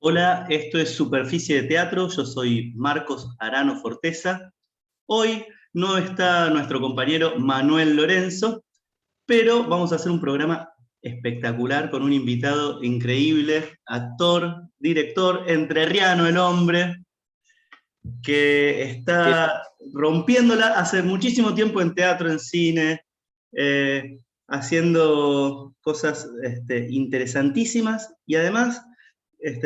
Hola, esto es Superficie de Teatro, yo soy Marcos Arano Forteza. Hoy no está nuestro compañero Manuel Lorenzo, pero vamos a hacer un programa espectacular con un invitado increíble, actor, director, entrerriano el hombre, que Que está rompiéndola hace muchísimo tiempo en teatro, en cine, haciendo cosas interesantísimas y además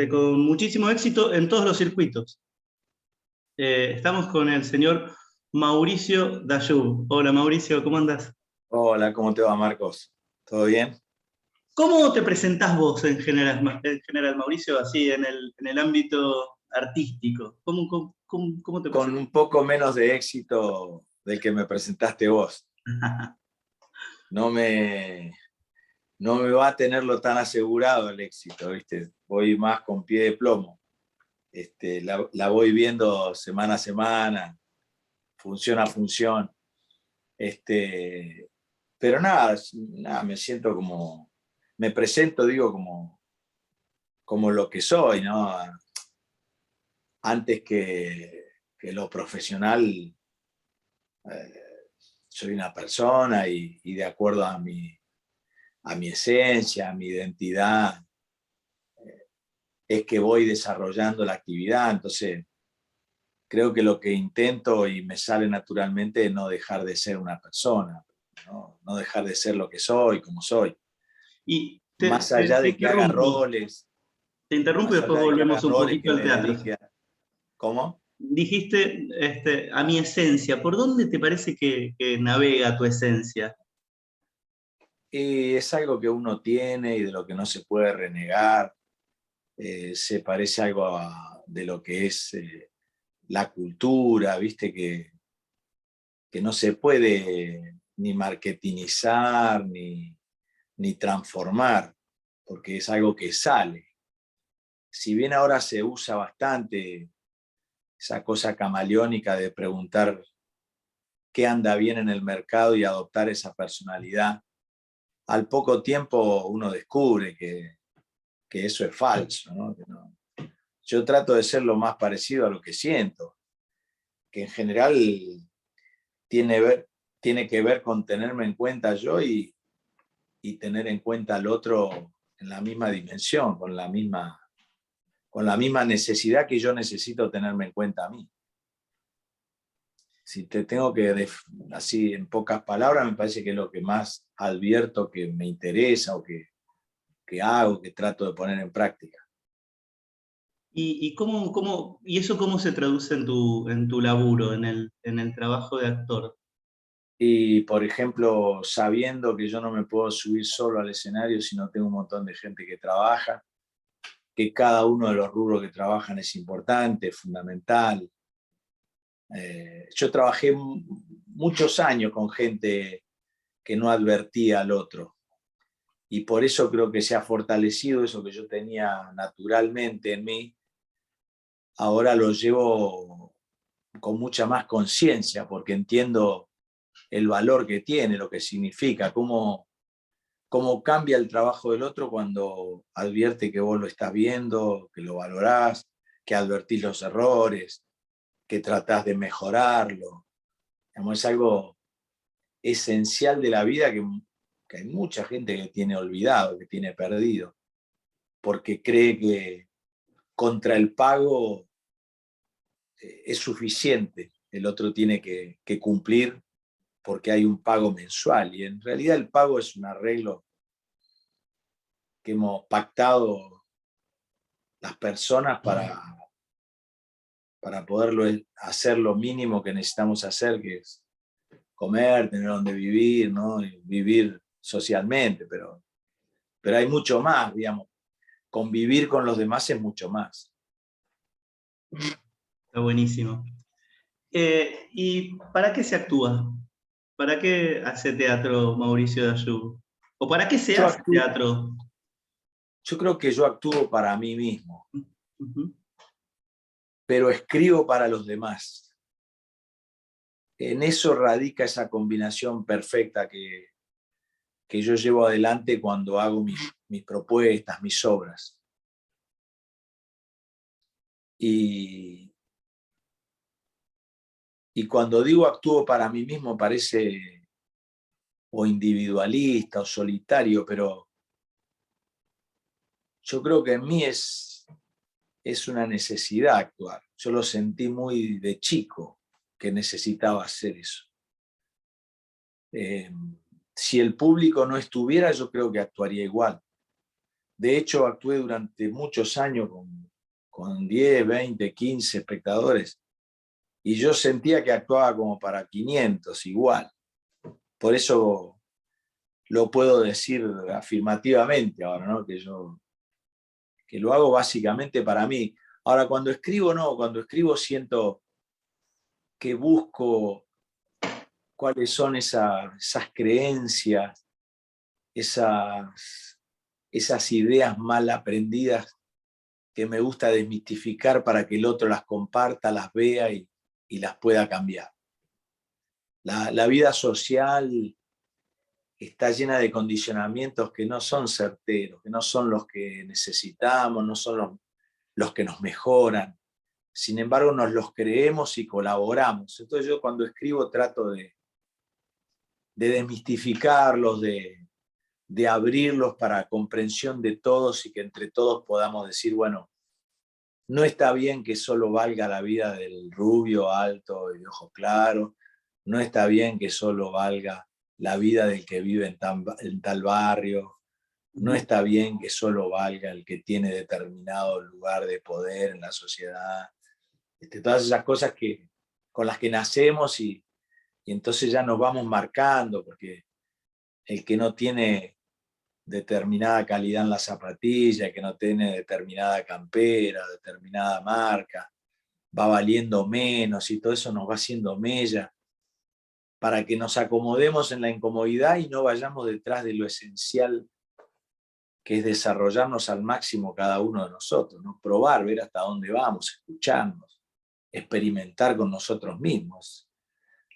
con muchísimo éxito en todos los circuitos. Estamos con el señor Mauricio Dayú. Hola Mauricio, ¿cómo andás? Hola, ¿cómo te va, Marcos? ¿Todo bien? ¿Cómo te presentás vos en general, Mauricio, así en el ámbito artístico? ¿Cómo te Con presentás? un poco menos de éxito del que me presentaste vos. No me, no me va a tenerlo tan asegurado el éxito, ¿viste? Voy más con pie de plomo. La voy viendo semana a semana, función a función. Pero nada, me siento como, me presento, digo, como lo que soy, ¿no? Antes que lo profesional, soy una persona y de acuerdo a mi esencia, a mi identidad, es que voy desarrollando la actividad. Entonces, creo que lo que intento y me sale naturalmente es no dejar de ser una persona, no dejar de ser lo que soy, como soy. Y Más allá te de que haga interrumpo, roles, te interrumpo y más después allá de que haga volvemos un roles, que poquito al me teatro. dedique a... ¿Cómo? Dijiste a mi esencia. ¿Por dónde te parece que navega tu esencia? Y es algo que uno tiene y de lo que no se puede renegar. Se parece algo de lo que es la cultura, viste, que no se puede ni marketingizar ni transformar, porque es algo que sale. Si bien ahora se usa bastante esa cosa camaleónica de preguntar qué anda bien en el mercado y adoptar esa personalidad, al poco tiempo uno descubre que eso es falso, ¿no? Yo trato de ser lo más parecido a lo que siento, que en general tiene, tiene que ver con tenerme en cuenta yo y tener en cuenta al otro en la misma dimensión, con la misma necesidad que yo necesito tenerme en cuenta a mí. Si te tengo que, así en pocas palabras, me parece que es lo que más advierto que me interesa o que hago, que trato de poner en práctica. ¿Y eso cómo se traduce en tu laburo, en el trabajo de actor? Y, por ejemplo, sabiendo que yo no me puedo subir solo al escenario si no tengo un montón de gente que trabaja, que cada uno de los rubros que trabajan es importante, es fundamental. Yo trabajé muchos años con gente que no advertía al otro y por eso creo que se ha fortalecido eso que yo tenía naturalmente en mí. Ahora lo llevo con mucha más conciencia porque entiendo el valor que tiene, lo que significa, cómo cambia el trabajo del otro cuando advierte que vos lo estás viendo, que lo valorás, que advertís los errores, que tratás de mejorarlo. Es algo esencial de la vida que hay mucha gente que tiene olvidado, que tiene perdido, porque cree que contra el pago es suficiente, el otro tiene que cumplir porque hay un pago mensual y en realidad el pago es un arreglo que hemos pactado las personas para poderlo hacer lo mínimo que necesitamos hacer, que es comer, tener donde vivir, ¿no? Y vivir socialmente, pero hay mucho más, digamos. Convivir con los demás es mucho más. Está buenísimo. ¿Y para qué se actúa? ¿Para qué hace teatro Mauricio Dayú? ¿O para qué se Yo, hace actúo, teatro? yo creo que yo actúo para mí mismo, Ujú. pero escribo para los demás. En eso radica esa combinación perfecta que yo llevo adelante cuando hago mis propuestas, mis obras. Y cuando digo actúo para mí mismo parece o individualista o solitario, pero yo creo que en mí es una necesidad actuar. Yo lo sentí muy de chico, que necesitaba hacer eso. Si el público no estuviera, yo creo que actuaría igual. De hecho, actué durante muchos años con 10, 20, 15 espectadores, y yo sentía que actuaba como para 500 igual. Por eso lo puedo decir afirmativamente ahora, ¿no? Que lo hago básicamente para mí. Ahora, cuando escribo, no, cuando escribo siento que busco cuáles son esas creencias, esas ideas mal aprendidas que me gusta desmistificar para que el otro las comparta, las vea y las pueda cambiar. La vida social está llena de condicionamientos que no son certeros, que no son los que necesitamos, no son los que nos mejoran. Sin embargo, nos los creemos y colaboramos. Entonces yo cuando escribo trato de desmistificarlos, de abrirlos para comprensión de todos y que entre todos podamos decir, bueno, no está bien que solo valga la vida del rubio, alto y de ojos claros, no está bien que solo valga la vida del que vive en tal barrio, no está bien que solo valga el que tiene determinado lugar de poder en la sociedad. Todas esas cosas con las que nacemos y entonces ya nos vamos marcando, porque el que no tiene determinada calidad en la zapatilla, que no tiene determinada campera, determinada marca, va valiendo menos y todo eso nos va haciendo mella para que nos acomodemos en la incomodidad y no vayamos detrás de lo esencial, que es desarrollarnos al máximo cada uno de nosotros, ¿no? Probar, ver hasta dónde vamos, escucharnos, experimentar con nosotros mismos.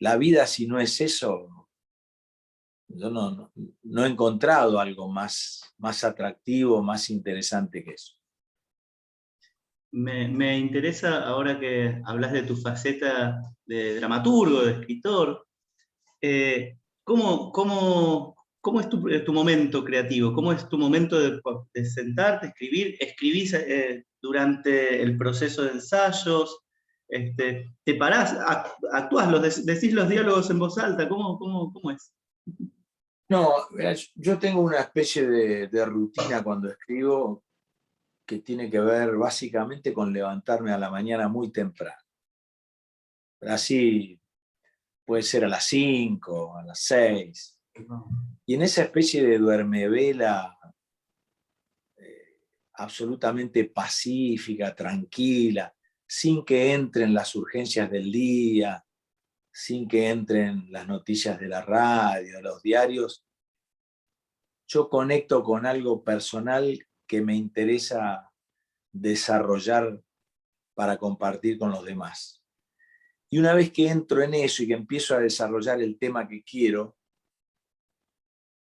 La vida, si no es eso, yo no he encontrado algo más atractivo, más interesante que eso. Me interesa, ahora que hablas de tu faceta de dramaturgo, de escritor, ¿cómo es tu momento creativo? ¿Cómo es tu momento de sentarte, escribir? ¿Escribís durante el proceso de ensayos? ¿Te parás, actuás, decís los diálogos en voz alta? ¿Cómo es? No, yo tengo una especie de rutina cuando escribo que tiene que ver básicamente con levantarme a la mañana muy temprano. Así puede ser a las 5, a las 6. Y en esa especie de duermevela absolutamente pacífica, tranquila, sin que entren las urgencias del día, sin que entren las noticias de la radio, los diarios, yo conecto con algo personal que me interesa desarrollar para compartir con los demás. Y una vez que entro en eso y que empiezo a desarrollar el tema que quiero,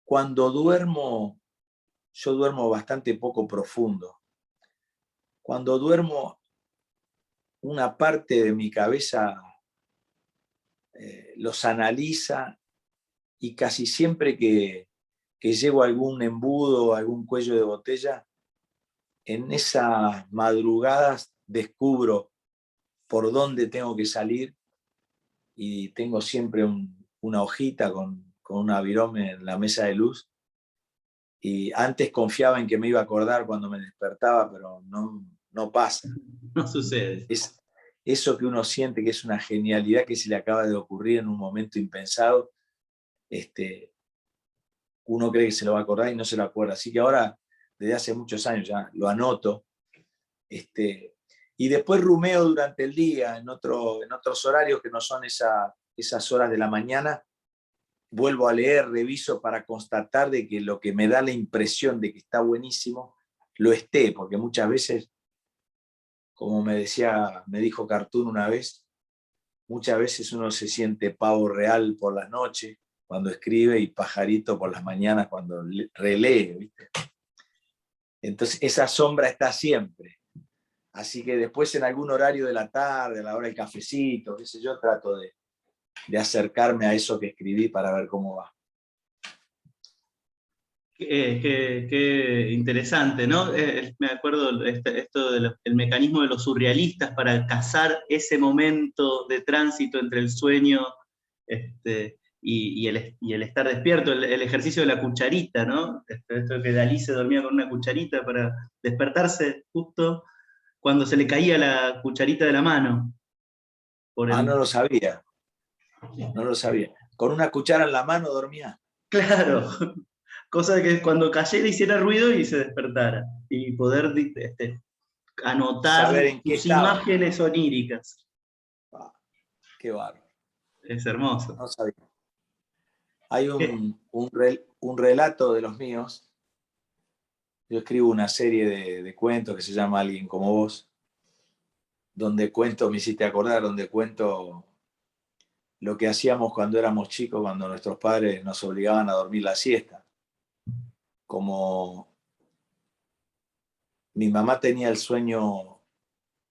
cuando duermo, yo duermo bastante poco profundo. Cuando duermo, una parte de mi cabeza los analiza y casi siempre que llego a algún embudo, algún cuello de botella, en esas madrugadas descubro por dónde tengo que salir y tengo siempre una hojita con un avirome en la mesa de luz. Y antes confiaba en que me iba a acordar cuando me despertaba, pero no pasa. No sucede. Es eso que uno siente que es una genialidad que se le acaba de ocurrir en un momento impensado, uno cree que se lo va a acordar y no se lo acuerda. Así que ahora, desde hace muchos años ya lo anoto. Y después rumeo durante el día, en otros horarios que no son esas horas de la mañana, vuelvo a leer, reviso para constatar de que lo que me da la impresión de que está buenísimo, lo esté, porque muchas veces, como me dijo Cartoon una vez, muchas veces uno se siente pavo real por la noche cuando escribe y pajarito por las mañanas cuando relee, ¿viste? Entonces esa sombra está siempre. Así que después en algún horario de la tarde, a la hora del cafecito, qué sé yo, trato de acercarme a eso que escribí para ver cómo va. Qué interesante, ¿no? Me acuerdo esto del mecanismo de los surrealistas para cazar ese momento de tránsito entre el sueño y el estar despierto, el ejercicio de la cucharita, ¿no? Esto que Dalí se dormía con una cucharita para despertarse justo cuando se le caía la cucharita de la mano. No lo sabía, no lo sabía. ¿Con una cuchara en la mano dormía? Claro, cosa de que cuando cayera hiciera ruido y se despertara. Y poder Saber anotar en qué sus estaba. imágenes oníricas. Ah, qué bárbaro, Es hermoso. no sabía. Hay Eh, un relato de los míos. Yo escribo una serie de cuentos que se llama Alguien como vos, donde cuento, me hiciste acordar, donde cuento lo que hacíamos cuando éramos chicos, cuando nuestros padres nos obligaban a dormir la siesta. Como mi mamá tenía el sueño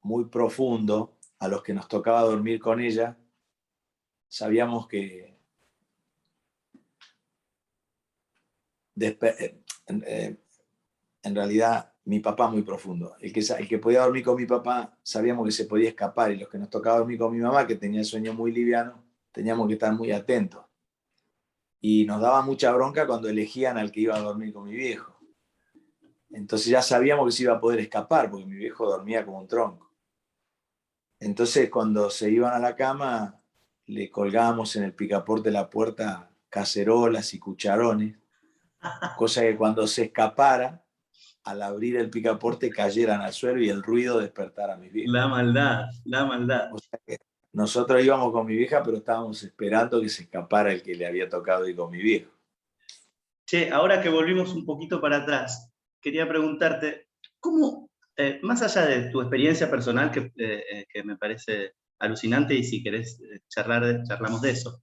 muy profundo, a los que nos tocaba dormir con ella, sabíamos que en realidad mi papá muy profundo. El que podía dormir con mi papá sabíamos que se podía escapar, y los que nos tocaba dormir con mi mamá, que tenía el sueño muy liviano, teníamos que estar muy atentos. Y nos daba mucha bronca cuando elegían al que iba a dormir con mi viejo. Entonces ya sabíamos que se iba a poder escapar, porque mi viejo dormía como un tronco. Entonces cuando se iban a la cama, le colgábamos en el picaporte de la puerta cacerolas y cucharones, cosa que cuando se escapara, al abrir el picaporte cayeran al suelo y el ruido despertara a mis viejos. la maldad, la maldad. O sea que nosotros íbamos con mi vieja, pero estábamos esperando que se escapara el que le había tocado ir con mi viejo. Che, ahora que volvimos un poquito para atrás, quería preguntarte, ¿cómo, más allá de tu experiencia personal, que me parece alucinante, y si querés charlar, charlamos de eso,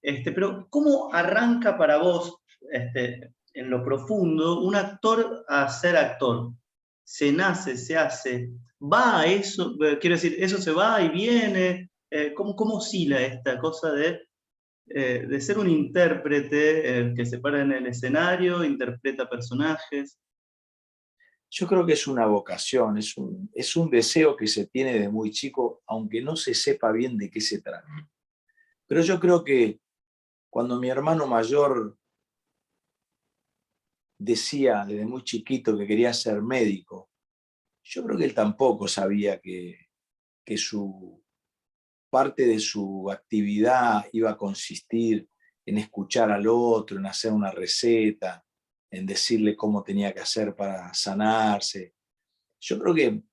pero ¿cómo arranca para vos, en lo profundo, un actor a ser actor? ¿Se nace, se hace? ¿Va a eso? Quiero decir, ¿eso se va y viene? ¿Cómo oscila esta cosa de ser un intérprete que se para en el escenario, interpreta personajes? Yo creo que es una vocación, es un deseo que se tiene de muy chico, aunque no se sepa bien de qué se trata. Pero yo creo que cuando mi hermano mayor decía desde muy chiquito que quería ser médico, yo creo que él tampoco sabía que parte de su actividad iba a consistir en escuchar al otro, en hacer una receta, en decirle cómo tenía que hacer para sanarse. Yo creo que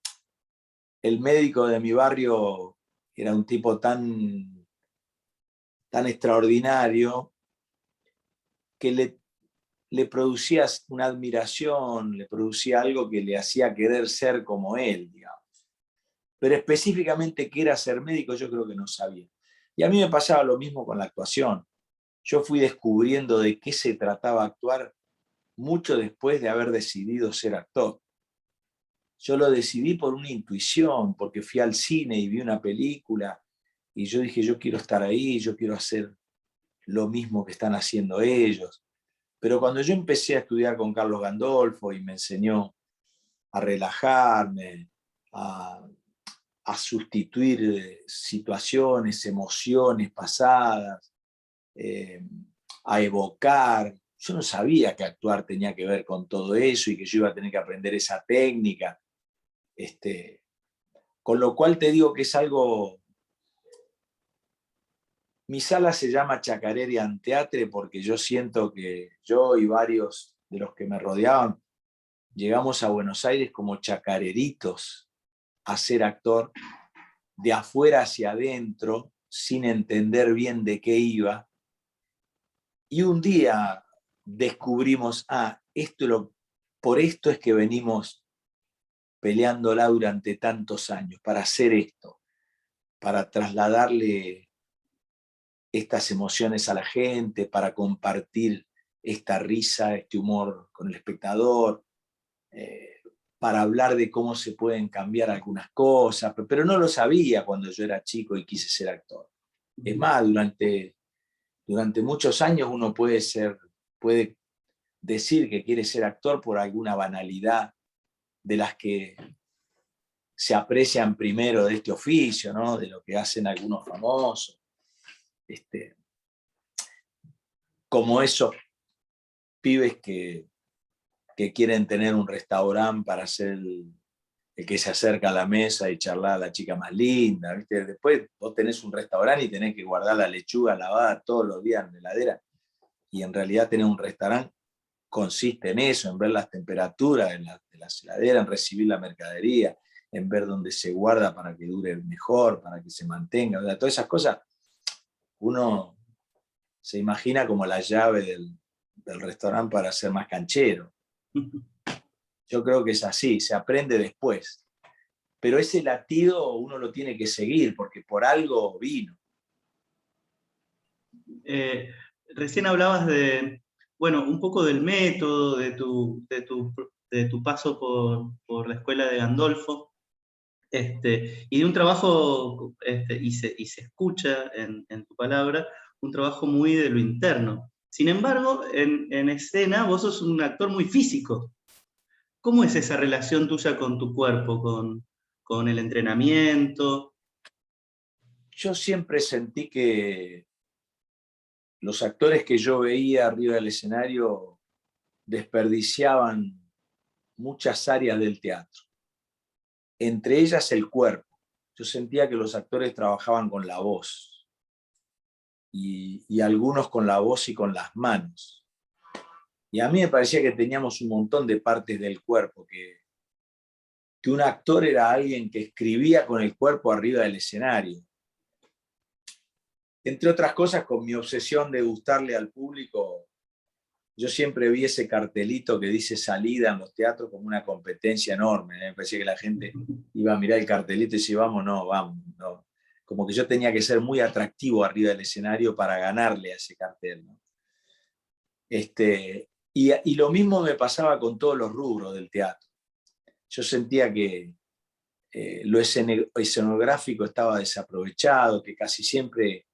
el médico de mi barrio era un tipo tan extraordinario que le producía una admiración, le producía algo que le hacía querer ser como él, digamos. Pero específicamente qué era ser médico yo creo que no sabía. Y a mí me pasaba lo mismo con la actuación. Yo fui descubriendo de qué se trataba actuar mucho después de haber decidido ser actor. Yo lo decidí por una intuición, porque fui al cine y vi una película y yo dije, yo quiero estar ahí, yo quiero hacer lo mismo que están haciendo ellos. Pero cuando yo empecé a estudiar con Carlos Gandolfo y me enseñó a relajarme, a, a sustituir situaciones, emociones pasadas, eh, a evocar. Yo no sabía que actuar tenía que ver con todo eso y que yo iba a tener que aprender esa técnica. Con lo cual te digo que es algo. Mi sala se llama Chacarerian Teatre porque yo siento que yo y varios de los que me rodeaban llegamos a Buenos Aires como chacareritos a ser actor, de afuera hacia adentro, sin entender bien de qué iba. Y un día descubrimos, por esto es que venimos peleándola durante tantos años, para hacer esto, para trasladarle estas emociones a la gente, para compartir esta risa, este humor con el espectador. para hablar de cómo se pueden cambiar algunas cosas, pero no lo sabía cuando yo era chico y quise ser actor. Es más, durante muchos años uno puede decir que quiere ser actor por alguna banalidad de las que se aprecian primero de este oficio, ¿no? De lo que hacen algunos famosos. Como esos pibes que quieren tener un restaurante para ser el que se acerca a la mesa y charlar a la chica más linda, ¿viste? Después vos tenés un restaurante y tenés que guardar la lechuga lavada todos los días en la heladera, y en realidad tener un restaurante consiste en eso, en ver las temperaturas de la heladera, en recibir la mercadería, en ver dónde se guarda para que dure mejor, para que se mantenga. O sea, todas esas cosas uno se imagina como la llave del restaurante para ser más canchero. Yo creo que es así, se aprende después. Pero ese latido uno lo tiene que seguir, porque por algo vino. Recién hablabas de, bueno, un poco del método, de tu paso por la escuela de Gandolfo, y de un trabajo, y se escucha en tu palabra, un trabajo muy de lo interno. Sin embargo, en escena vos sos un actor muy físico. ¿Cómo es esa relación tuya con tu cuerpo, con el entrenamiento? Yo siempre sentí que los actores que yo veía arriba del escenario desperdiciaban muchas áreas del teatro, entre ellas el cuerpo. Yo sentía que los actores trabajaban con la voz y algunos con la voz y con las manos. Y a mí me parecía que teníamos un montón de partes del cuerpo, que un actor era alguien que escribía con el cuerpo arriba del escenario. Entre otras cosas, con mi obsesión de gustarle al público, yo siempre vi ese cartelito que dice salida en los teatros como una competencia enorme. Me parecía que la gente iba a mirar el cartelito y decía, vamos, no, vamos. No. Como que yo tenía que ser muy atractivo arriba del escenario para ganarle a ese cartel, ¿no? Y lo mismo me pasaba con todos los rubros del teatro. Yo sentía que lo escenográfico estaba desaprovechado, que casi siempre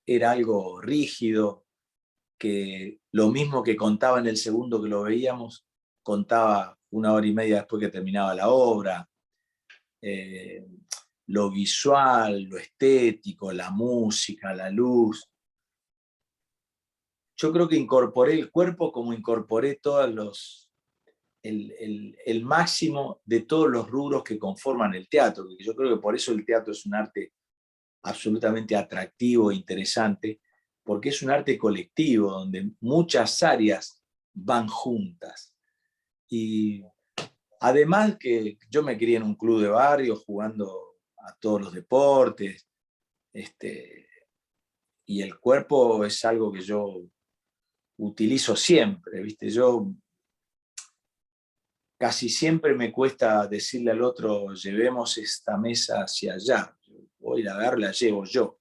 era algo rígido, que lo mismo que contaba en el segundo que lo veíamos, contaba 1 hora y media después que terminaba la obra. Lo visual, lo estético, la música, la luz. Yo creo que incorporé el cuerpo como incorporé el máximo de todos los rubros que conforman el teatro. Yo creo que por eso el teatro es un arte absolutamente atractivo e interesante, porque es un arte colectivo donde muchas áreas van juntas. Y además que yo me crié en un club de barrio jugando a todos los deportes, y el cuerpo es algo que yo utilizo siempre, ¿viste? Yo casi siempre me cuesta decirle al otro, llevemos esta mesa hacia allá. Voy a agarrar, la llevo yo.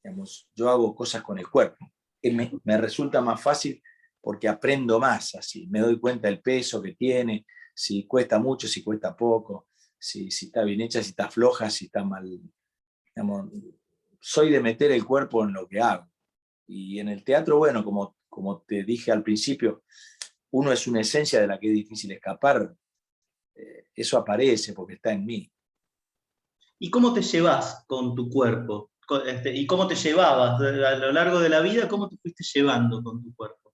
Digamos, yo hago cosas con el cuerpo. Me resulta más fácil porque aprendo más así. Me doy cuenta del peso que tiene, si cuesta mucho, si cuesta poco, si está bien hecha, si está floja, si está mal. Digamos, soy de meter el cuerpo en lo que hago. Y en el teatro, bueno, como te dije al principio, uno es una esencia de la que es difícil escapar. Eso aparece porque está en mí. ¿Y cómo te llevas con tu cuerpo? ¿Y cómo te llevabas a lo largo de la vida? ¿Cómo te fuiste llevando con tu cuerpo?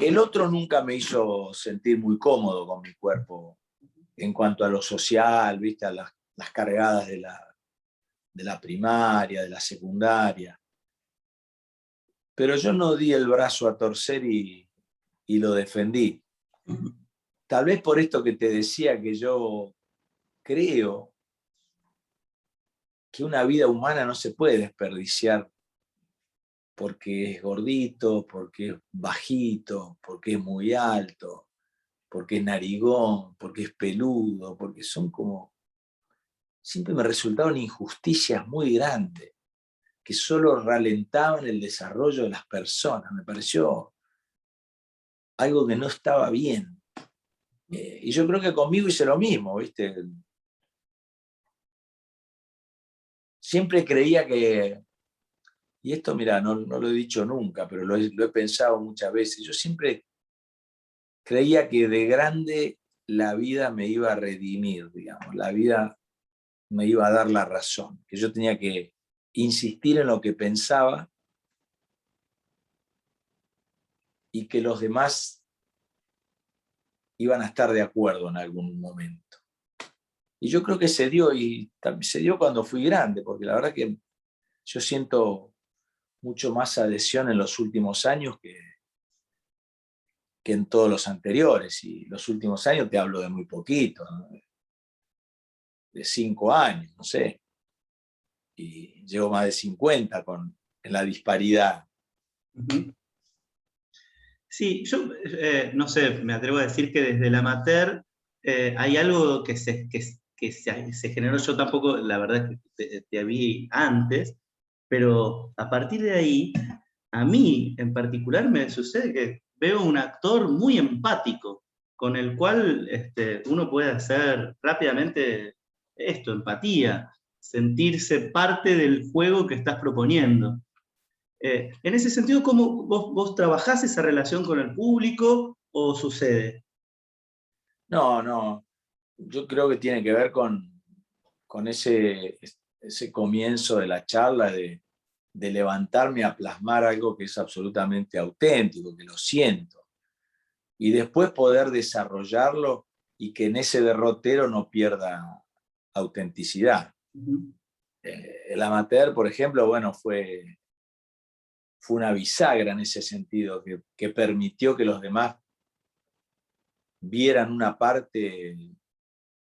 El otro nunca me hizo sentir muy cómodo con mi cuerpo en cuanto a lo social, ¿viste? A las cargadas de la primaria, de la secundaria. Pero yo no di el brazo a torcer y lo defendí. Tal vez por esto que te decía, que yo creo que una vida humana no se puede desperdiciar porque es gordito, porque es bajito, porque es muy alto, porque es narigón, porque es peludo, porque son como... Siempre me resultaron injusticias muy grandes, que solo ralentaban el desarrollo de las personas. Me pareció algo que no estaba bien. Y yo creo que conmigo hice lo mismo, ¿viste? Siempre creía que, y esto, mira, no lo he dicho nunca, pero lo he pensado muchas veces, yo siempre creía que de grande la vida me iba a redimir, digamos, la vida me iba a dar la razón, que yo tenía que insistir en lo que pensaba y que los demás iban a estar de acuerdo en algún momento. Y yo creo que se dio, y se dio cuando fui grande, porque la verdad que yo siento mucho más adhesión en los últimos años que en todos los anteriores. Y los últimos años te hablo de muy poquito, ¿no? De 5 años, no sé. Y llevo más de 50 en la disparidad. Ujú. Sí, yo no sé, me atrevo a decir que desde el amateur hay algo que se generó, yo tampoco, la verdad es que te vi antes, pero a partir de ahí, a mí en particular me sucede que veo un actor muy empático, con el cual uno puede hacer rápidamente esto, empatía, sentirse parte del juego que estás proponiendo. En ese sentido, ¿cómo vos trabajás esa relación con el público o sucede? No, yo creo que tiene que ver con ese comienzo de la charla de levantarme a plasmar algo que es absolutamente auténtico, que lo siento, y después poder desarrollarlo y que en ese derrotero no pierda autenticidad. Ujú. El amateur, por ejemplo, bueno, fue una bisagra en ese sentido, que permitió que los demás vieran una parte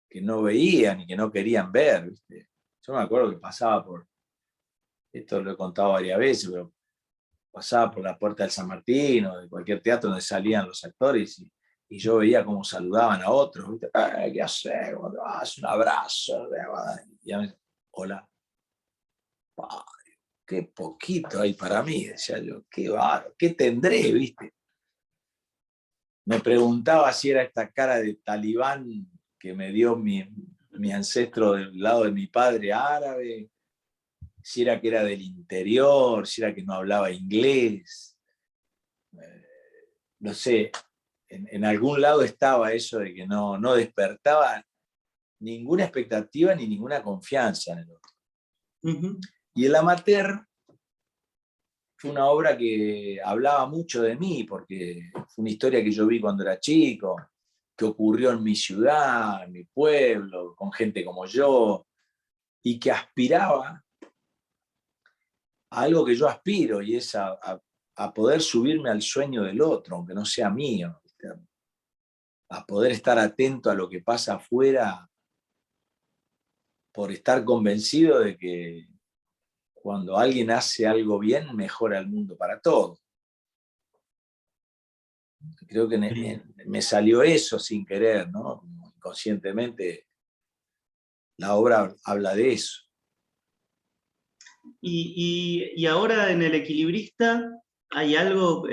que no veían y que no querían ver, ¿viste? Yo me acuerdo que pasaba esto lo he contado varias veces, pero pasaba por la puerta del San Martín o de cualquier teatro donde salían los actores y yo veía cómo saludaban a otros, ¿viste? ¿Qué haces? ¿Cómo te vas? Un abrazo. Y a mí, hola. Qué poquito hay para mí, decía yo, qué bárbaro, qué tendré, ¿viste? Me preguntaba si era esta cara de talibán que me dio mi ancestro del lado de mi padre árabe, si era que era del interior, si era que no hablaba inglés. No sé, en algún lado estaba eso de que no despertaba ninguna expectativa ni ninguna confianza en el otro. Ujú. Y el amateur fue una obra que hablaba mucho de mí, porque fue una historia que yo vi cuando era chico, que ocurrió en mi ciudad, en mi pueblo, con gente como yo, y que aspiraba a algo que yo aspiro, y es a poder subirme al sueño del otro, aunque no sea mío, ¿viste? A poder estar atento a lo que pasa afuera, por estar convencido de que cuando alguien hace algo bien, mejora el mundo para todos. Creo que me salió eso sin querer, ¿no? Inconscientemente, la obra habla de eso. Y ahora en El Equilibrista hay algo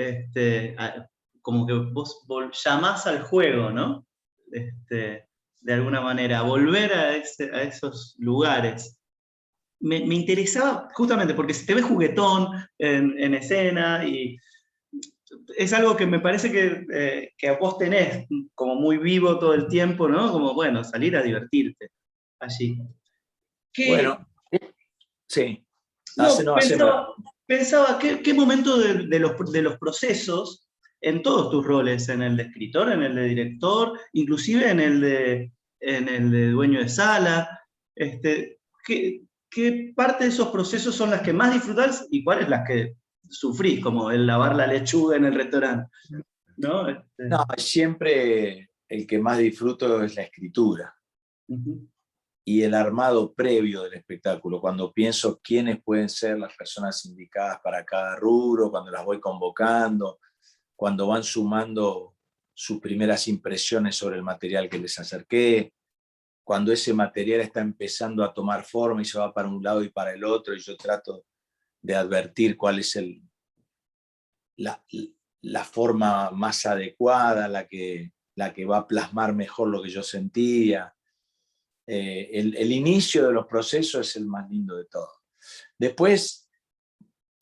como que vos llamás al juego, ¿no? De alguna manera, volver a esos lugares. Me interesaba justamente porque se te ve juguetón en escena y es algo que me parece que vos tenés como muy vivo todo el tiempo, ¿no? Como, bueno, salir a divertirte allí. ¿Qué, Bueno, sí, no, hacemos. pensaba ¿qué momento de los procesos en todos tus roles, en el de escritor, en el de director, inclusive en el de dueño de sala, ¿qué parte de esos procesos son las que más disfrutás y cuáles las que sufrís, como el lavar la lechuga en el restaurante, ¿no? No, siempre el que más disfruto es la escritura Ujú. y el armado previo del espectáculo, cuando pienso quiénes pueden ser las personas indicadas para cada rubro, cuando las voy convocando, cuando van sumando sus primeras impresiones sobre el material que les acerqué, cuando ese material está empezando a tomar forma y se va para un lado y para el otro, y yo trato de advertir cuál es la forma más adecuada, la que va a plasmar mejor lo que yo sentía. El inicio de los procesos es el más lindo de todo. Después,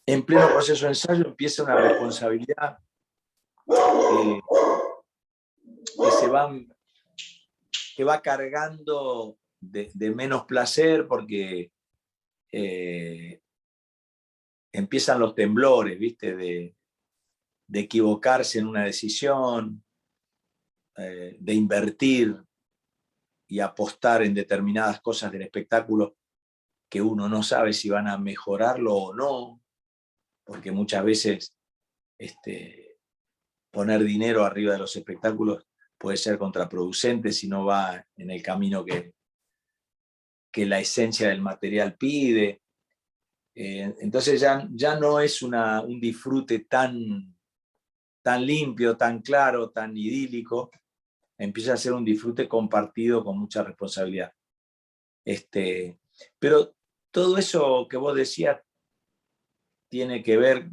en pleno proceso de ensayo, empieza una responsabilidad que va cargando de menos placer, porque empiezan los temblores, ¿viste? De equivocarse en una decisión, de invertir y apostar en determinadas cosas del espectáculo que uno no sabe si van a mejorarlo o no, porque muchas veces poner dinero arriba de los espectáculos puede ser contraproducente si no va en el camino que la esencia del material pide. Entonces ya no es un disfrute tan limpio, tan claro, tan idílico. Empieza a ser un disfrute compartido con mucha responsabilidad. Pero todo eso que vos decías tiene que ver,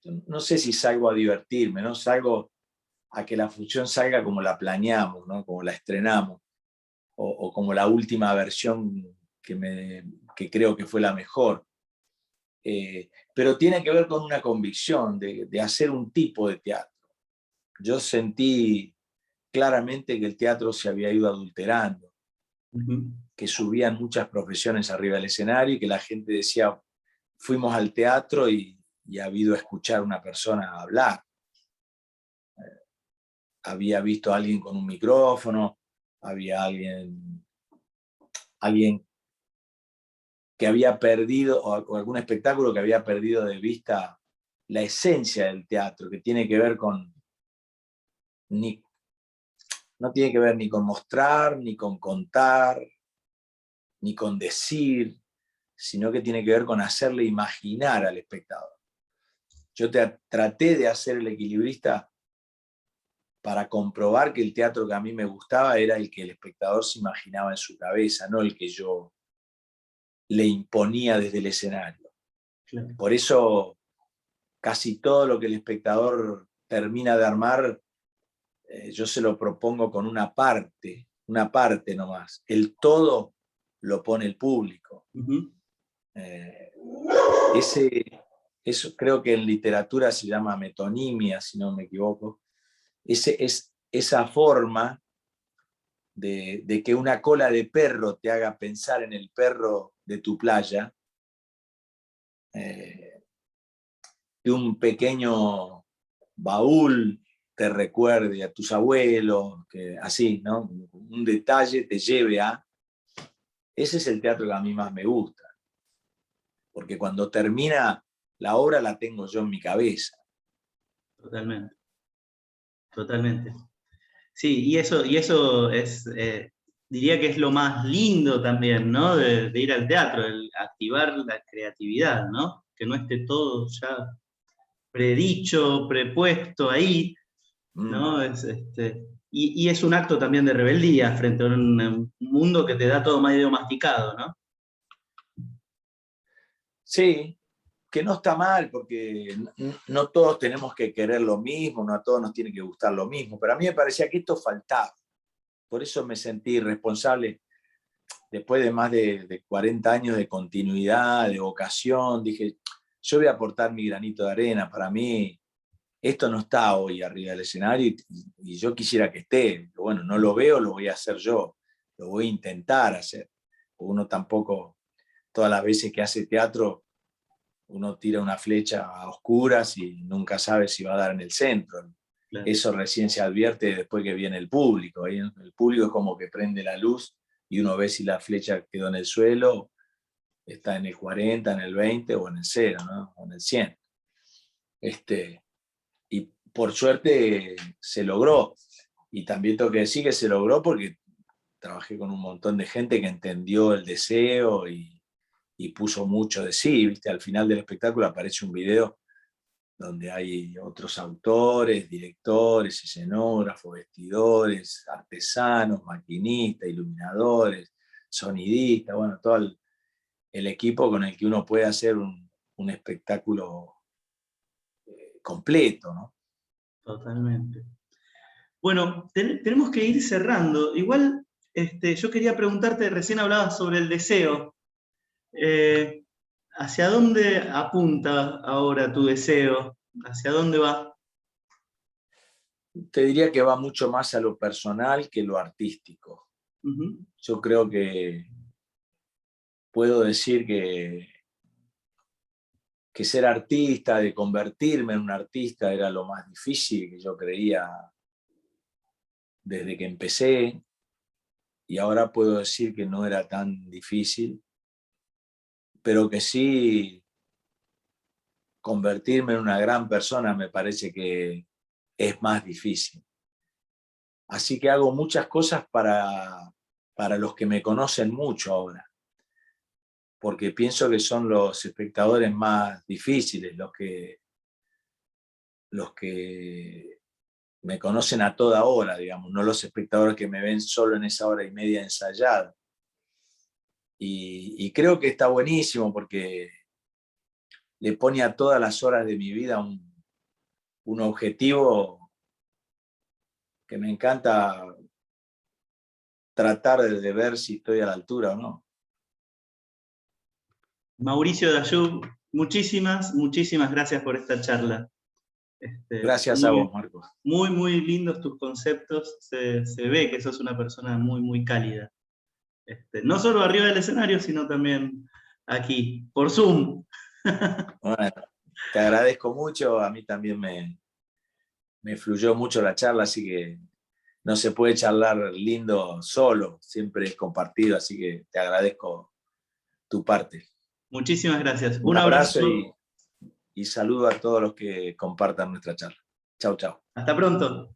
no sé si salgo a divertirme, ¿no? Salgo a que la función salga como la planeamos, ¿no? Como la estrenamos, o como la última versión que creo que fue la mejor. Pero tiene que ver con una convicción de hacer un tipo de teatro. Yo sentí claramente que el teatro se había ido adulterando, que subían muchas profesiones arriba del escenario y que la gente decía, fuimos al teatro y ha habido escuchar a una persona hablar. Había visto a alguien con un micrófono, había alguien que había perdido, o algún espectáculo que había perdido de vista la esencia del teatro, que tiene que ver no tiene que ver ni con mostrar, ni con contar, ni con decir, sino que tiene que ver con hacerle imaginar al espectador. Yo traté de hacer El Equilibrista para comprobar que el teatro que a mí me gustaba era el que el espectador se imaginaba en su cabeza, no el que yo le imponía desde el escenario. Claro. Por eso casi todo lo que el espectador termina de armar, yo se lo propongo con una parte nomás. El todo lo pone el público. Eso creo que en literatura se llama metonimia, si no me equivoco. Esa forma de que una cola de perro te haga pensar en el perro de tu playa, que un pequeño baúl te recuerde a tus abuelos, que así, ¿no? Un detalle te lleve a... Ese es el teatro que a mí más me gusta, porque cuando termina la obra la tengo yo en mi cabeza. Totalmente. Totalmente. Sí, y eso es, diría que es lo más lindo también, ¿no? De ir al teatro, el activar la creatividad, ¿no? Que no esté todo ya predicho, prepuesto ahí, ¿no? Y es un acto también de rebeldía frente a un mundo que te da todo medio masticado, ¿no? Sí, que no está mal, porque no todos tenemos que querer lo mismo, no a todos nos tiene que gustar lo mismo, pero a mí me parecía que esto faltaba. Por eso me sentí responsable, después de más de 40 años de continuidad, de vocación, dije, yo voy a aportar mi granito de arena. Para mí, esto no está hoy arriba del escenario y yo quisiera que esté. Bueno, no lo veo, lo voy a hacer yo, lo voy a intentar hacer. Uno tampoco, todas las veces que hace teatro, uno tira una flecha a oscuras y nunca sabe si va a dar en el centro. Claro. Eso recién se advierte después que viene el público. ¿Eh? El público es como que prende la luz y uno ve si la flecha quedó en el suelo, está en el 40, en el 20 o en el 0, ¿no? O en el 100. Y por suerte se logró. Y también tengo que decir que se logró porque trabajé con un montón de gente que entendió el deseo y puso mucho de sí, ¿viste? Al final del espectáculo aparece un video donde hay otros autores, directores, escenógrafos, vestidores, artesanos, maquinistas, iluminadores, sonidistas, bueno, todo el equipo con el que uno puede hacer un espectáculo completo, ¿no? Totalmente. Bueno, tenemos que ir cerrando. Igual, yo quería preguntarte, recién hablabas sobre el deseo. ¿Hacia dónde apunta ahora tu deseo? ¿Hacia dónde va? Te diría que va mucho más a lo personal que lo artístico. Uh-huh. Yo creo que puedo decir que ser artista, de convertirme en un artista, era lo más difícil que yo creía desde que empecé, y ahora puedo decir que no era tan difícil, pero que sí convertirme en una gran persona me parece que es más difícil. Así que hago muchas cosas para los que me conocen mucho ahora, porque pienso que son los espectadores más difíciles, los que me conocen a toda hora, digamos, no los espectadores que me ven solo en esa hora y media ensayada. Y creo que está buenísimo porque le pone a todas las horas de mi vida un objetivo que me encanta tratar de ver si estoy a la altura o no. Mauricio Dayub, muchísimas gracias por esta charla. Gracias a Muy, vos, Marcos. muy lindos tus conceptos. Se ve que sos una persona muy cálida. No solo arriba del escenario, sino también aquí, por Zoom. Bueno, te agradezco mucho, a mí también me fluyó mucho la charla, así que no se puede charlar lindo solo, siempre es compartido, así que te agradezco tu parte. Muchísimas gracias. Un Un abrazo abrazo. y saludo a todos los que compartan nuestra charla. Chau, chau. Hasta pronto.